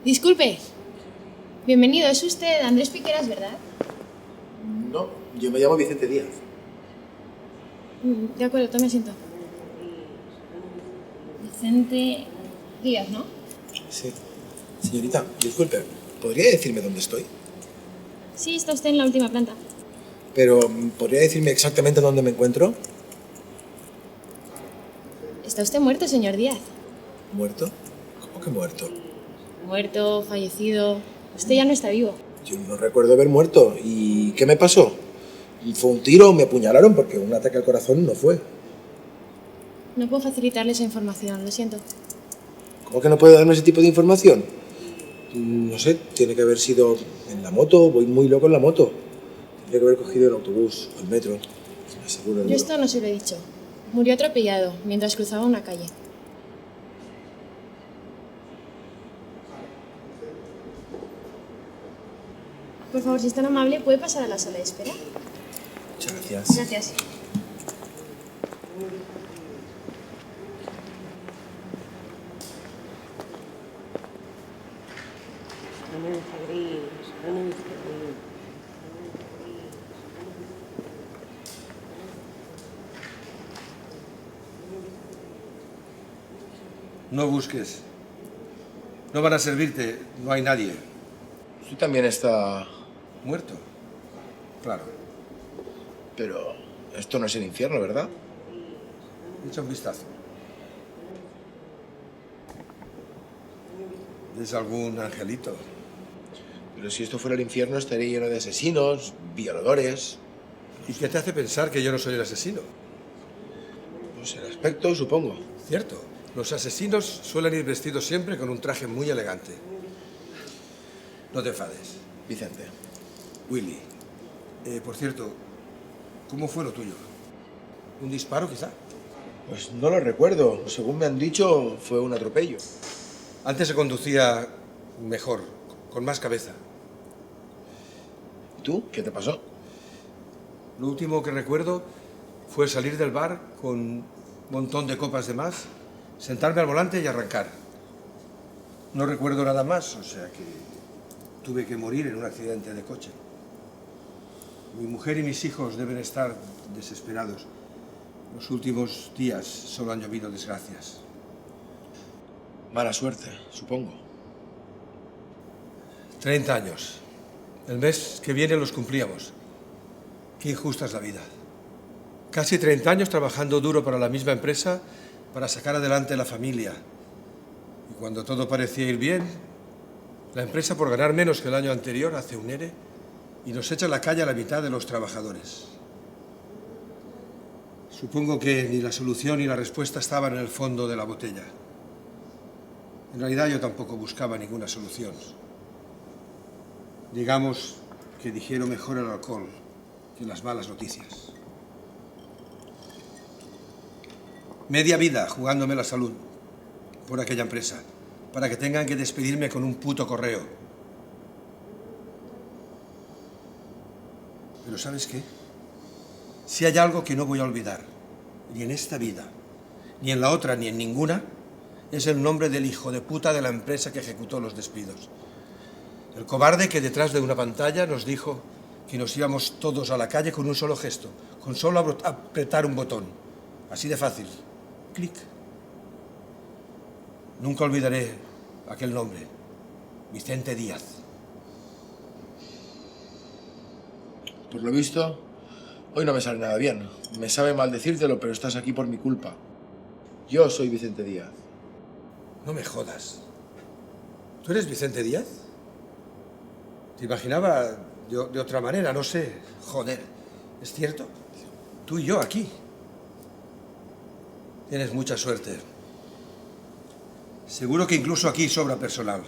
Disculpe. Bienvenido, es usted Andrés Piqueras, ¿verdad? No, yo me llamo Vicente Díaz. De acuerdo, tome asiento. Vicente Díaz, ¿no? Sí. Señorita, disculpe, ¿podría decirme dónde estoy? Sí, está usted en la última planta. Pero, ¿podría decirme exactamente dónde me encuentro? Está usted muerto, señor Díaz. ¿Muerto? ¿Cómo que muerto? Muerto, fallecido... Usted ya no está vivo. Yo no recuerdo haber muerto. ¿Y qué me pasó? ¿Fue un tiro o me apuñalaron? Porque un ataque al corazón no fue. No puedo facilitarle esa información, lo siento. ¿Cómo que no puede darme ese tipo de información? No sé, tiene que haber sido en la moto. Voy muy loco en la moto. Tendría que haber cogido el autobús o el metro. Me aseguro de Yo esto no se lo he dicho. Murió atropellado mientras cruzaba una calle. Por favor, si es tan amable, ¿puede pasar a la sala de espera? Muchas gracias. Gracias. No busques. No van a servirte, no hay nadie. Usted también está... ¿Muerto? Claro. Pero esto no es el infierno, ¿verdad? Echa un vistazo. ¿Es algún angelito? Pero si esto fuera el infierno estaría lleno de asesinos, violadores... ¿Y qué te hace pensar que yo no soy el asesino? Pues el aspecto, supongo. Cierto. Los asesinos suelen ir vestidos siempre con un traje muy elegante. No te enfades. Vicente. Willy. Por cierto, ¿cómo fue lo tuyo? ¿Un disparo, quizá? Pues no lo recuerdo. Según me han dicho, fue un atropello. Antes se conducía mejor, con más cabeza. ¿Y tú? ¿Qué te pasó? Lo último que recuerdo fue salir del bar con un montón de copas de más, sentarme al volante y arrancar. No recuerdo nada más, o sea que tuve que morir en un accidente de coche. Mi mujer y mis hijos deben estar desesperados. Los últimos días solo han llovido desgracias. Mala suerte, supongo. 30 años. El mes que viene los cumplíamos. Qué injusta es la vida. Casi 30 años trabajando duro para la misma empresa para sacar adelante la familia. Y cuando todo parecía ir bien, la empresa, por ganar menos que el año anterior, hace un ERE y nos echa a la calle a la mitad de los trabajadores. Supongo que ni la solución ni la respuesta estaban en el fondo de la botella. En realidad yo tampoco buscaba ninguna solución. Digamos que digiero mejor el alcohol que las malas noticias. Media vida jugándome la salud por aquella empresa, para que tengan que despedirme con un puto correo. Pero ¿sabes qué? Si hay algo que no voy a olvidar, ni en esta vida, ni en la otra, ni en ninguna, es el nombre del hijo de puta de la empresa que ejecutó los despidos. El cobarde que detrás de una pantalla nos dijo que nos íbamos todos a la calle con un solo gesto, con solo apretar un botón. Así de fácil. Clic. Nunca olvidaré aquel nombre. Vicente Díaz. Por lo visto, hoy no me sale nada bien. Me sabe mal decírtelo, pero estás aquí por mi culpa. Yo soy Vicente Díaz. No me jodas. ¿Tú eres Vicente Díaz? Te imaginaba de otra manera, no sé. Joder, ¿es cierto? Tú y yo aquí. Tienes mucha suerte. Seguro que incluso aquí sobra personal.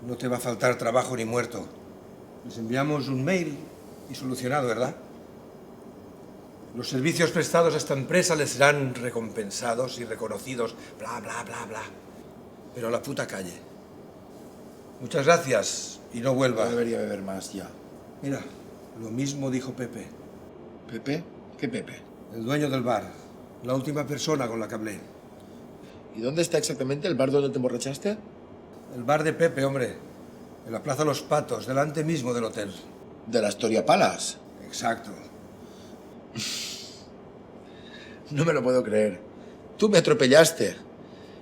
No te va a faltar trabajo ni muerto. Les enviamos un mail y solucionado, ¿verdad? Los servicios prestados a esta empresa les serán recompensados y reconocidos, bla, bla, bla, bla. Pero a la puta calle. Muchas gracias y no vuelva. No debería beber más ya. Mira, lo mismo dijo Pepe. ¿Pepe? ¿Qué Pepe? El dueño del bar. La última persona con la que hablé. ¿Y dónde está exactamente el bar donde te emborrachaste? El bar de Pepe, hombre. En la Plaza Los Patos, delante mismo del hotel. ¿De la Astoria Palace? Exacto. No me lo puedo creer. Tú me atropellaste.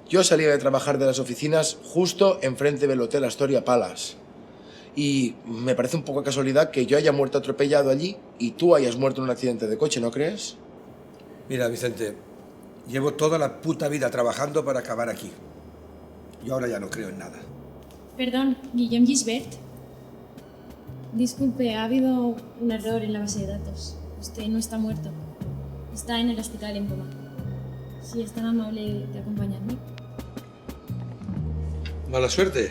Yo salía de trabajar de las oficinas justo enfrente del Hotel Astoria Palace. Y me parece un poco casualidad que yo haya muerto atropellado allí y tú hayas muerto en un accidente de coche, ¿no crees? Mira, Vicente, llevo toda la puta vida trabajando para acabar aquí. Y ahora ya no creo en nada. Perdón, Guillem Gisbert. Disculpe, ha habido un error en la base de datos. Usted no está muerto. Está en el hospital en coma. Si es tan amable de acompañarme. Mala suerte.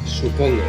Supongo.